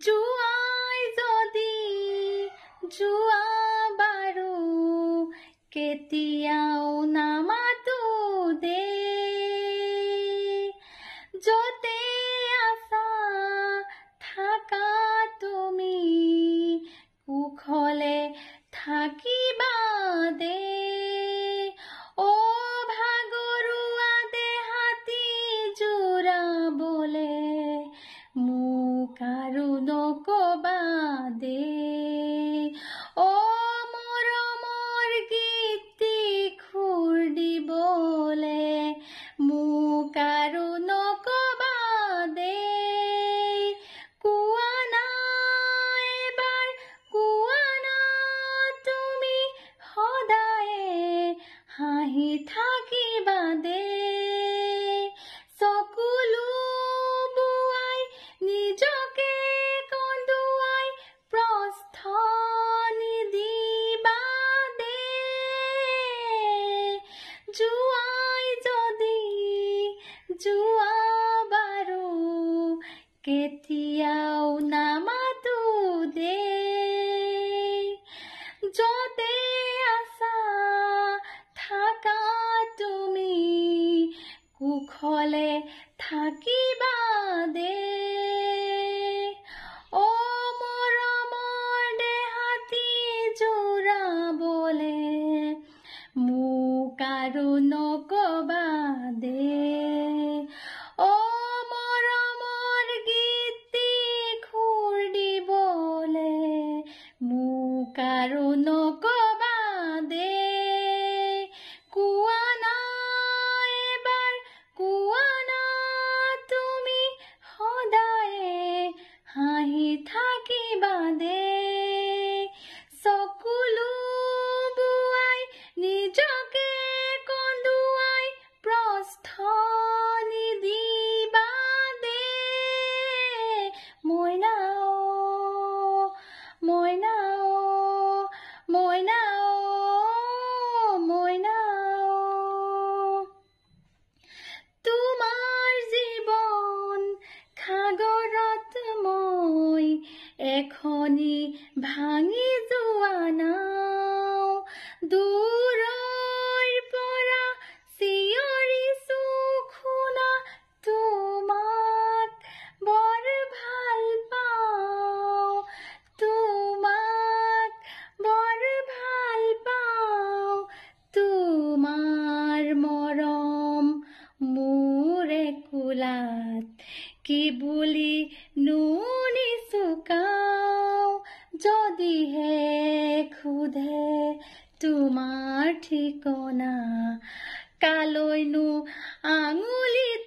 জুৱাই যদি জুৱা বাৰু কেতিয়াও নামাতো দে যতে আছা থাকা তুমি কুশলে থাকিবা দে ও ভাগৰুৱা দেহাতি জোৰাবলে মোক আৰু নকবা দে ও মৰমৰ গীতি খুৰ দিবলে মোক আৰু নকবা দে কোৱা না এবাৰ কোৱা না তুমি সদায়ে হাঁহি থাকিবা দে চকুলো বুৱাই নিজকে কন্দুৱাই প্ৰস্থ নিদিবা দে জুৱাই যদি জুৱা বাৰু কেতিয়াও নামাতো দে যতে আছা থাকা তুমি কুশলে থাকিবা দে ও মৰমৰ দেহাতি জোৰাবলে মোক আৰু নকবা দে ও মৰমৰ গীতি খুৰ দিবলে মোক আৰু নকবা দে কোৱা না এবাৰ কোৱা না তুমি সদায়ে হাঁহি থাকিবা দে চকুলো বুৱাই নিজকে কন্দুৱাই প্ৰস্থ নিদিবা দে মইনা মইনা মইনা মইনা তোমাৰ জীৱন সাগৰত মই এখনি ভাঙি যোৱা নাও দূৰৰ পৰা চিঞৰিছো শুনা তোমাক বৰ ভাল পাওঁ তোমাক বৰ ভাল পাওঁ তোমাৰ মৰম মোৰে কোলাত কি বুলি নুনি চুকাও যদিহে খুধে তোমাৰ ঠিকনা কালৈনো আঙুলিত